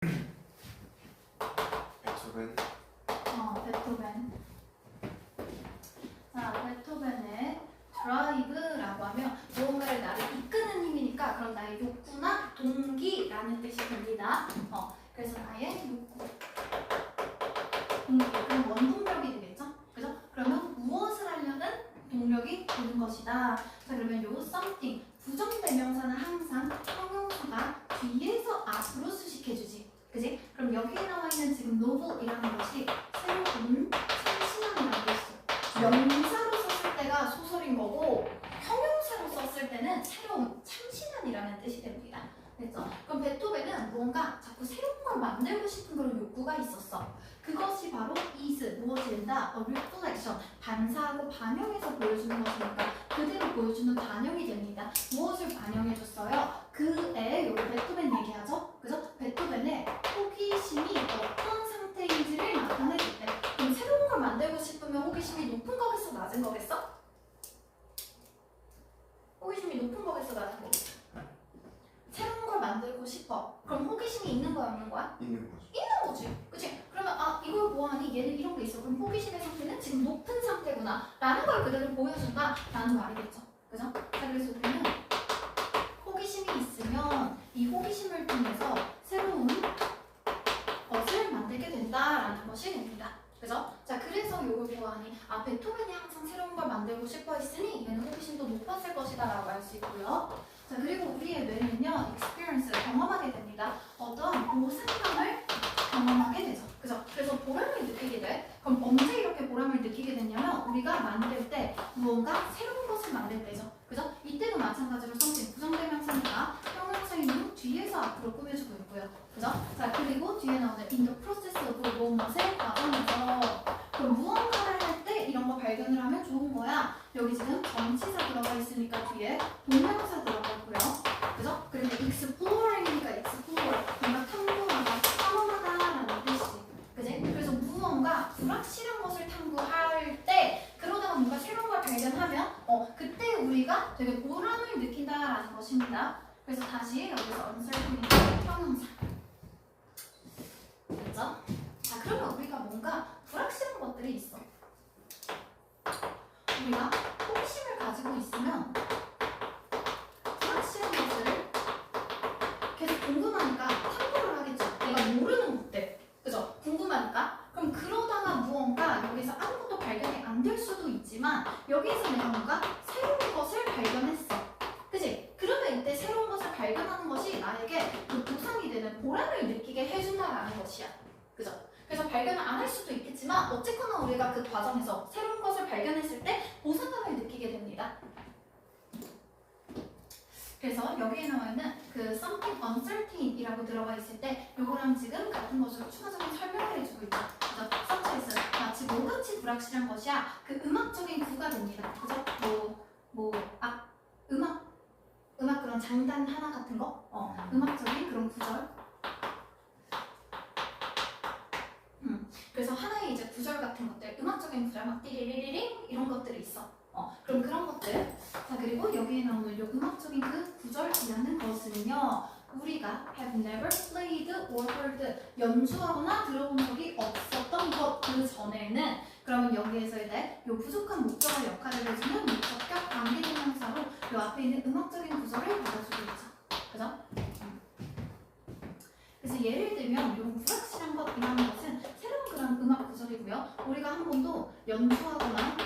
베토벤. 베토벤. 자, 베토벤의 드라이브라고 하면 무언가를 나를 이끄는 힘이니까 그럼 나의 욕구나 동기라는 뜻이 됩니다. 그래서 나의 욕구, 동기, 그럼 원동력이 되겠죠? 그죠? 그러면 무엇을 하려는 동력이 되는 것이다. 자, 그러면 요 something, 부정대명사는 항상 형용사가 뒤에서 앞으로 수식해주지. 그지? 그럼 여기에 나와 있는 지금 novel이라는 것이 새로운, 참신함이라는 뜻이죠. 명사로 썼을 때가 소설인 거고 형용사로 썼을 때는 새로운, 참신함이라는 뜻이 됩니다. 됐죠? 그럼 베토벤은 뭔가 자꾸 새로운 걸 만들고 싶은 그런 욕구가 있었어. 그것이 바로 is, 무엇이된다? A reflection, 반사하고 반영해서 보여주는 것이니까 그대로 보여주는 반영이 됩니다. 무엇을 반영해줬어요? 그의, 여기 베토벤 얘기하죠? 그죠? 베토벤의 호기심이 어떤 상태인지를 나타내줄 때 그럼 새로운 걸 만들고 싶으면 호기심이 높은 거겠어? 낮은 거겠어? 호기심이 높은 거겠어? 낮은 거겠어? 새로운 걸 만들고 싶어. 그럼 호기심이 있는 거야? 없는 거야? 있는 거죠. 있는 거지. 그치? 그러면 이걸 뭐하니? 얘는 이런 게 있어. 그럼 호기심의 상태는 지금 높은 상태구나 라는 걸 그대로 보여준다 라는 말이겠죠. 그죠? 자, 그래서 우리는 호기심이 있으면 이 호기심을 통해서 새로운 것을 만들게 된다라는 것이 됩니다. 그죠? 자, 그래서 이걸 보아하니 베토벤이 항상 새로운 걸 만들고 싶어 했으니 얘는 호기심도 높았을 것이다 라고 할 수 있고요. 자, 그리고 우리의 뇌는요, experience, 경험하게 됩니다. 어떤 보상감을 경험하게 되죠. 그죠? 그래서 보람을 느끼게 돼. 그럼 언제 이렇게 보람을 느끼게 됐냐면 우리가 만들 때 무언가 새로운 것을 만들 때죠. 그죠? 이때도 마찬가지로 something, 부정대명사니까 형용사인 후 뒤에서 앞으로 꾸며주고 있고요. 그죠? 자, 그리고 뒤에 나오는 in the process of 무엇의 과정에서 그럼 무언가를 할 때 이런 거 발견을 하면 좋은 거야. 여기 지금 전치사 들어가 있으니까 뒤에 동명사 들어가고요. 그죠? 그리고 exploring이니까 explore, 뭔가 탐구하다, 탐험하다라는 뜻이지. 그지? 그래서 무언가 불확실한 것을 탐구할 때 그러다가 뭔가 새로운 걸 발견하면 그때 우리가 되게 보람을 느낀다라는 것입니다. 그래서 다시 여기서 uncertainty 형용사. 됐죠? 자, 그러면 우리가 뭔가 불확실한 것들이 있어. 우리가 호기심을 가지고 있으면 불확실한 것들을 계속 궁금하니까 탐구를 하겠죠. 내가 모르는 것들. 그죠? 궁금하니까. 그럼 그러다가 무언가 여기서 아무것도 발견이 안 될 수도 있지만 여기에서 내가 뭔가 새로운 것을 발견했어. 그지? 그러면 이때 새로운 것을 발견하는 것이 나에게 그 보상이 되는 보람을 느끼게 해준다라는 것이야. 그죠? 그래서 발견을 안 할 수도 있겠지만 어쨌거나 우리가 그 과정에서 새로운 것을 발견했을 때 보상감을 느끼게 됩니다. 그래서 여기에 나와 있는 그 something uncertain이라고 들어가 있을 때 요거랑 지금 같은 것으로 추가적인 설명을 해주고 있죠. 그죠? such as 마치 뭐같이 불확실한 것이야. 그 음악적인 구가 됩니다. 그죠? 음악 그런 장단 하나 같은 거? 음악적인 그런 구절. 그래서 하나의 이제 구절 같은 것들, 음악적인 구절 막 띠리리리링 이런 것들이 있어. 그럼 그런 것들. 자, 그리고 여기에 나오는 요 음악적인 그 구절이라는 것은요, 우리가 have never played or heard 연주하거나 들어본 적이 없었던 것 그 전에는 그러면 여기에서 이제 요 부족한 목적어 역할을 해주는 목적격 관계대명사로 요 앞에 있는 음악적인 구절을 받아주고 있죠. 그죠? 그래서 예를 들면 이런 불확실한 것이라는 것은 새로운 그런 음악 구절이고요. 우리가 한 번도 연주하거나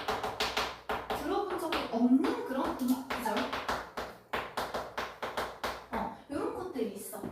들어본 적이 없는 그런 음악 구절 이런 것들이 있어.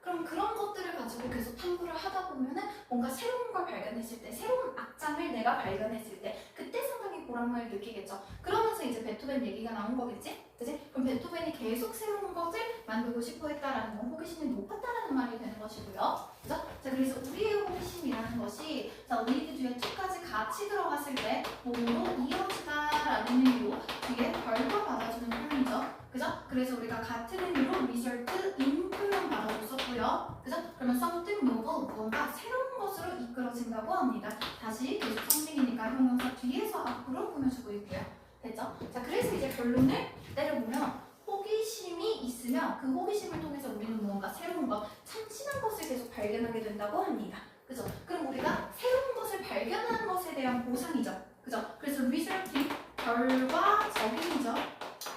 그럼 그런 것들을 가지고 계속 탐구를 하다 보면은 뭔가 새로운 걸 발견했을 때, 새로운 악장을 내가 발견했을 때 그때 상당히 보람을 느끼겠죠. 그러면서 이제 베토벤 얘기가 나온 거겠지? 그치? 그럼 베토벤이 계속 새로운 것을 만들고 싶어 했다라는 건 호기심이 높았다라는 말이 되는 것이고요. 그죠? 자, 그래서 우리의 호기심이라는 것이 자, lead 뒤에 to까지 같이 들어갔을 때 몸으로 이어지다라는 의미로 뒤에 벌벌 받아주는 표현이죠. 그죠? 그래서 우리가 같은 의미로 result in 표현 받아줬었고요. 그죠? 그러면 something novel, 뭔가 새로운 것으로 이끌어진다고 합니다. 다시 계속 something이니까 형용사 뒤에서 앞으로 꾸며주고 있고요. 됐죠? 자, 그래서 이제 결론을 내려보면 호기 호기심이 있으면 그 호기심을 통해서 우리는 무언가 새로운 것, 참신한 것을 계속 발견하게 된다고 합니다. 그죠? 그럼 우리가 새로운 것을 발견하는 것에 대한 보상이죠. 그죠? 그래서 resulting 결과적인이죠.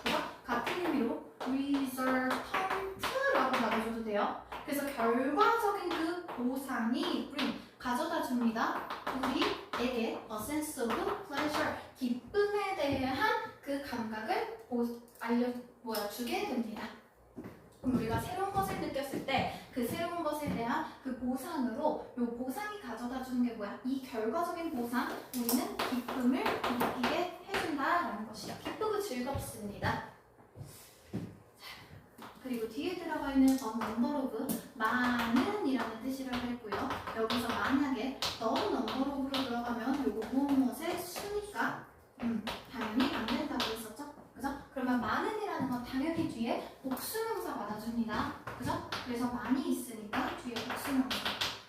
그죠? 같은 의미로 resultant라고 받아줘도 돼요. 그래서 결과적인 그 보상이 bring 가져다 줍니다. 우리에게 a sense of pleasure 기쁨에 대한 그 감각을 주게 됩니다. 그럼 우리가 새로운 것을 느꼈을 때 그 새로운 것에 대한 그 보상으로 요 보상이 가져다 주는 게 뭐야? 이 결과적인 보상 우리는 기쁨을 느끼게 해준다라는 것이요. 기쁘고 즐겁습니다. 그리고 뒤에 들어가 있는 number of 많은 이라는 뜻이라고 했고요. 여기서 만약에 number of로 들어가면 요거 무엇의 수니까 당연히 안 된다고 했었죠? 그죠? 그러면 많은이라는 건 당연히 뒤에 복수명사 받아줍니다. 그죠? 그래서 많이 있으니까 뒤에 복수명사.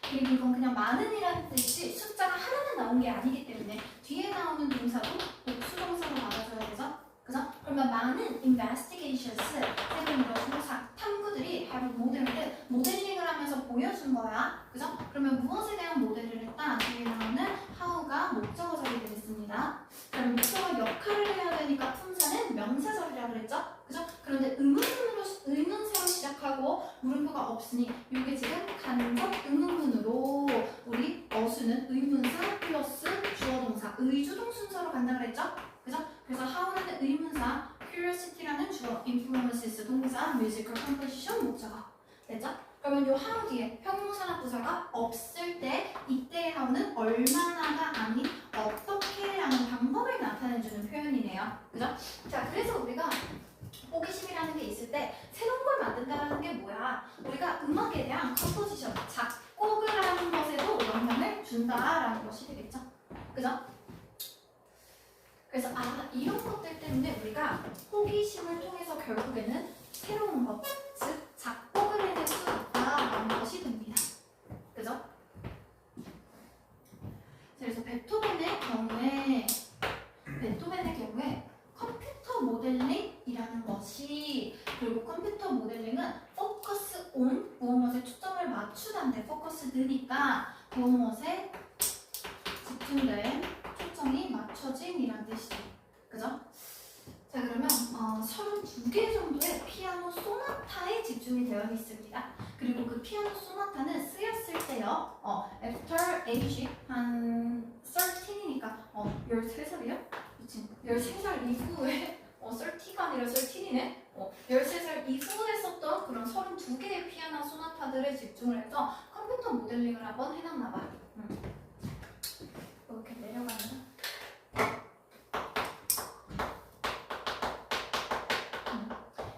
그리고 이건 그냥 많은이라는 뜻이 숫자가 하나만 나온 게 아니기 때문에 뒤에 나오는 동사도 복수동사로 받아줘야 되죠? 그죠? 그러면 많은 investigations, 세금으로 조사, 탐구들이 바로 모델링을 하면서 보여준 거야. 그죠? 그러면 무엇에 대한 모델을 했다? 뒤에 나오는 how가 목적어절이 되겠습니다. 그럼 목적어 역할을 해야 되니까 품사는 명사절이라고 그랬죠? 그죠? 그런데 의문사로 시작하고 물음표가 없으니 이게 지금 간접 의문문으로 우리 어수는 의문사 플러스 주어동사 의주동 순서로 간다 그랬죠? 그죠? 그래서 how는 의문사, curiosity라는 주어, influences 동사, musical composition 목적어. 됐죠? 그러면 요 how 뒤에 형용사나 부사가 없을 때 이때의 how는 얼마나가 아닌 어떻게라는 방법을 나타내주는 표현이네요. 그죠? 자, 그래서 우리가 호기심이라는 게 있을 때 새로운 걸 만든다는 게 뭐야? 우리가 음악에 대한 컴포지션, 작곡을 하는 것에도 영향을 준다라는 것이 되겠죠? 그죠? 그래서 이런 것들 때문에 우리가 호기심을 통해서 결국에는 새로운 것, 즉 작곡을 해낼 수 있다라는 것이 됩니다. 그죠? 그래서 베토벤의 경우에 컴퓨터 모델링이라는 것이, 그리고 컴퓨터 모델링은 포커스 온 무엇에 초점을 맞추다인데 포커스드니까 무엇에 집중된 초점이 맞춰진이란 뜻이죠. 그죠? 자, 그러면 32개 정도의 피아노 소나타에 집중이 되어 있습니다. 그리고 그 피아노 소나타는 쓰였을 때요. after age 한 13이니까 13살이요? 미친. 13살 이후에 30가 아니라 13이네. 13살 이후에 썼던 그런 32개의 피아노 소나타들에 집중을 해서 컴퓨터 모델링을 한번 해놨나 봐요. 이렇게 내려가면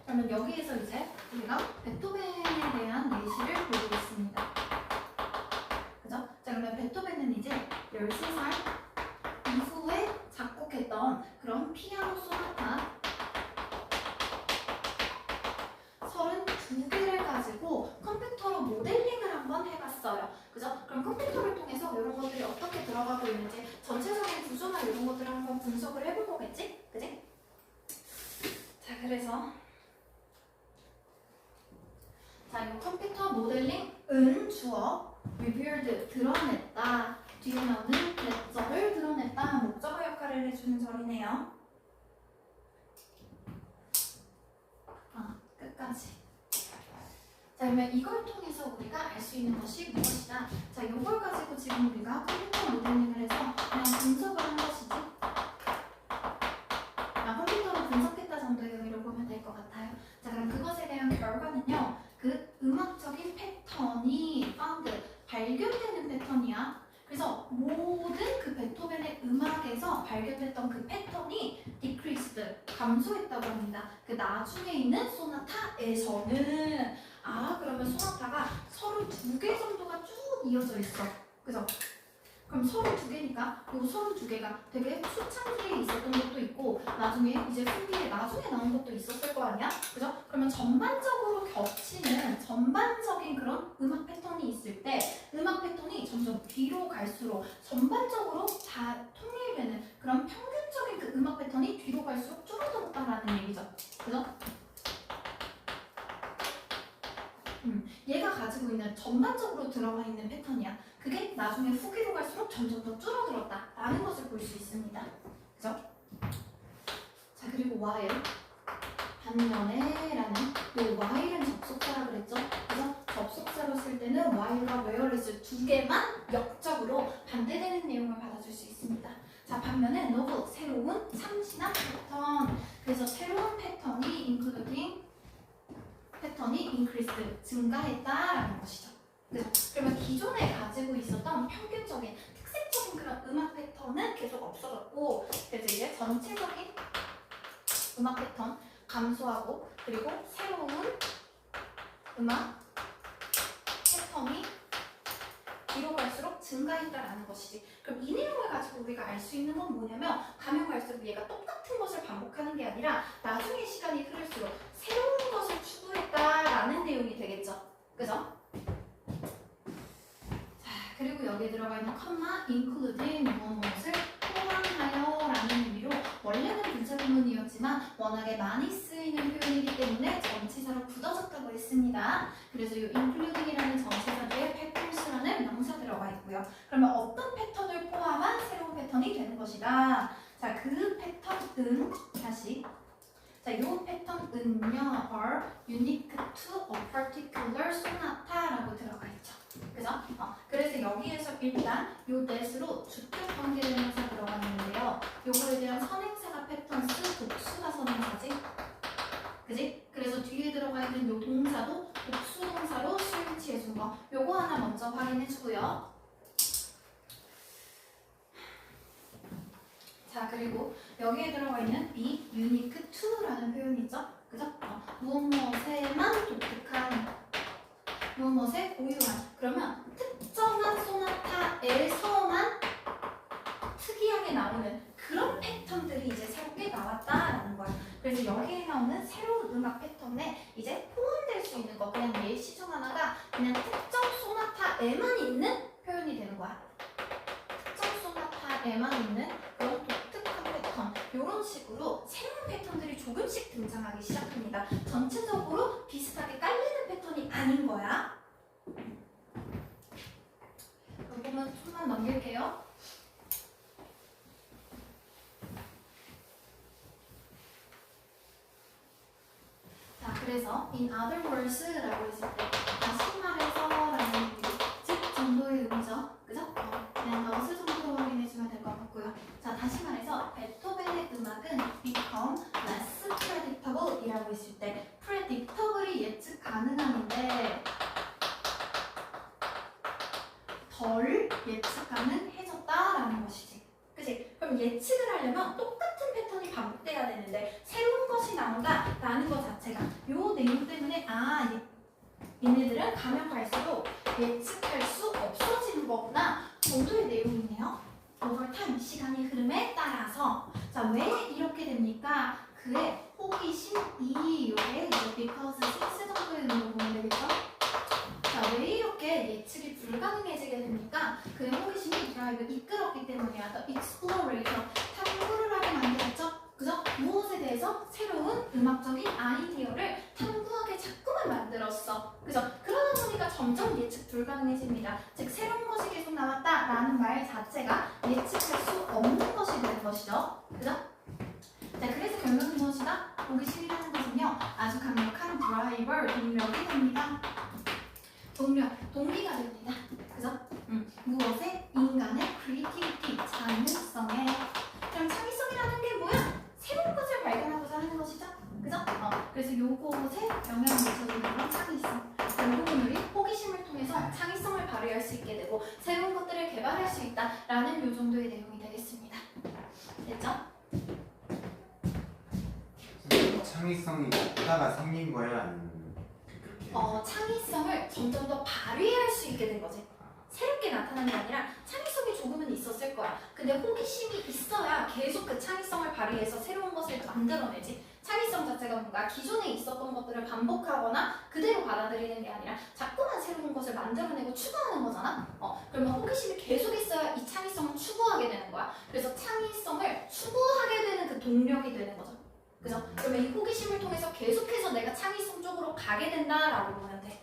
그러면 여기에서 이제 우리가 베토벤에 대한 예시를 보여드리겠습니다. 그죠? 자, 그러면 베토벤은 이제 13살 이후에 작곡했던 그런 피아노 소나타 32개를 가지고 컴퓨터로 모델링을 한번 해봤어요. 그죠? 그럼 컴퓨터를 통해서 이런 것들이 어떻게 들어가고 있는지 전체적인 구조나 이런 것들을 한번 분석을 해볼 거겠지? 그지? 자, 그래서 이 컴퓨터 모델링은 주어, revealed 드러냈다, 뒤에 나오는 대절을 드러냈다, 목적어 역할을 해주는 절이네요. 끝까지. 자, 그러면 이걸 통해서 우리가 알 수 있는 것이 무엇이다? 자, 이걸 가지고 지금 우리가 컴퓨터 모델링을 해서 그냥 분석을 한 것이지. 컴퓨터로 분석했다 정도의 의미로 보면 될 것 같아요. 자, 그럼 그것에 대한 결과는요. 그 음악적인 패턴이 found, 발견되는 패턴이야. 그래서 모든 그 베토벤의 음악에서 발견됐던 그 패턴이 decreased, 감소했다고 합니다. 그 나중에 있는 소나타에서는 그러면 소나타가 32개 정도가 쭉 이어져 있어. 그죠? 그럼 32개니까 요 32개가 되게 초창기에 있었던 것도 있고 나중에 이제 후기에 나중에 나온 것도 있었을 거 아니야? 그죠? 그러면 전반적으로 겹치는 전반적인 그런 음악 패턴이 있을 때 음악 패턴이 점점 뒤로 갈수록 전반적으로 다 통일되는 그런 평균적인 그 음악 패턴이 뒤로 갈수록 줄어들었다라는 얘기죠. 그죠? 들어가 있는 패턴이야. 그게 나중에 후기로 갈수록 점점 더 줄어들었다라는 것을 볼 수 있습니다. 그죠? 자, 그리고 while 반면에라는 요 while은 접속사라 그랬죠? 그래서 접속사로 쓸 때는 while과 whereas 두 개만 역적으로 반대되는 내용을 받아줄 수 있습니다. 자, 반면에 novel 새로운 참신한 패턴. 그래서 새로운 패턴이 including 패턴이 increased 증가했다라는 것이죠. 그죠? 그러면 기존에 가지고 있었던 평균적인 특색적인 그런 음악 패턴은 계속 없어졌고, 그래서 이제 전체적인 음악 패턴 감소하고, 그리고 새로운 음악 패턴이 뒤로 갈수록 증가했다라는 것이지. 그럼 이 내용을 가지고 우리가 알 수 있는 건 뭐냐면, 가면 갈수록 얘가 똑같은 것을 반복하는 게 아니라 나중에 시간이 흐를수록 새로운 것을 추구했다라는 내용이 되겠죠. 그죠? 자, 그리고 여기에 들어가 있는 컴마 including 무엇을 포함하여 라는 의미로 원래는 분사구문이었지만 워낙에 많이 쓰이는 표현이기 때문에 전치사로 굳어졌다고 했습니다. 그래서 이 including이라는 전치사 뒤에 patterns라는 명사 들어가 있고요. 그러면 어떤 패턴을 포함한 새로운 패턴이 되는 것이다. 자, 그 패턴은 다시 자, 이 패턴은요 are unique to a particular sonata라고 들어가 있죠. 그죠? 그래서 여기에서 일단 요 that으로 주격 관계대명사 들어가는데요. 요거에 대한 선행사가 패턴스, 복수가 선행사지. 그지? 그래서 뒤에 들어가 있는 요 동사도 복수 동사로 스위치해 준 거. 요거 하나 먼저 확인해 주고요. 자, 그리고 여기에 들어가 있는 be unique to라는 표현이 있죠? 그죠? 무엇에만 독특한, 무엇에 고유한. 그러면 특정한 소나타에서만 특이하게 나오는 그런 패턴들이 이제 새롭게 나왔다라는 거야. 그래서 여기에 나오는 새로운 음악 패턴에 이제 포함될 수 있는 거, 그냥 예시 중 하나가 그냥 특정 소나타에만 있는 표현이 되는 거야. 특정 소나타에만 있는 그런 독특한 패턴, 이런 식으로 새로운 패턴들이 조금씩 등장하기 시작합니다. 전체적으로 비슷하게 깔리는 패턴이 아닌 거야. 이 부분 좀만 넘길게요. 자, 그래서 in other words라고 했을 때 다시 말해서 라는 의미, 즉 정도의 의미죠. 그죠? 그냥 너스 정도 확인해주면 될 것 같고요. 자, 다시 말해서 베토벤의 음악은 become less predictable 이라고 했을 때 predictable이 예측 가능한데 덜 예측 가능해졌다라는 것이지. 그치? 그럼 예측을 하려면 똑같은 패턴이 반복돼야 되는데 새로운 것이 나온다라는 것 자체가 요 내용 때문에 얘네들은 가면 갈수록 예측할 수 없어지는 거구나 정도의 내용이네요. over time, 시간의 흐름에 따라서. 자, 왜 이렇게 됩니까? 그의 호기심이 요게 이제 because, since 정도의 의미로 보면 되겠죠? 자, 왜 이렇게 예측이 불가능해지게 됩니까? 그의 호기심이 드라이브 이끌었기 때문이야. The exploration, 탐구를 하게 만들었죠? 그죠? 무엇에 대해서 새로운 음악적인 아이디어를 탐구하게 자꾸만 만들었어. 그죠? 그러다 보니까 점점 예측 불가능해집니다. 즉, 새로운 것이 계속 나왔다라는 말 자체가 예측할 수 없는 것이 되는 것이죠. 그죠? 자, 그래서 결론은 무엇이다? 호기심이라는 것은요, 아주 강력한 드라이버, 동력이 됩니다. 동기가 됩니다. 그죠? 무엇에? 인간의 creativity, 창의성에. 그럼 창의성이라는 게 뭐야? 새로운 것을 발견하고자 하는 것이죠. 그죠? 그래서 요것에 영향을 미쳐주는 건 창의성. 결국은 우리 호기심을 통해서 창의성을 발휘할 수 있게 되고 새로운 것들을 개발할 수 있다라는 요 정도의 내용이 되겠습니다. 됐죠? 창의성이 있다가 생긴 거야? 아니면 그렇게? 창의성을 점점 더 발휘할 수 있게 된 거지. 새롭게 나타난 게 아니라 창의성이 조금은 있었을 거야. 근데 호기심이 있어야 계속 그 창의성을 발휘해서 새로운 것을 만들어내지. 창의성 자체가 뭔가 기존에 있었던 것들을 반복하거나 그대로 받아들이는 게 아니라 자꾸만 새로운 것을 만들어내고 추구하는 거잖아. 그러면 호기심이 계속 있어야 이 창의성을 추구하게 되는 거야. 그래서 창의성을 추구하게 되는 그 동력이 되는 거죠. 그죠? 그러면 이 호기심을 통해서 계속해서 내가 창의성 쪽으로 가게 된다라고 보면 돼.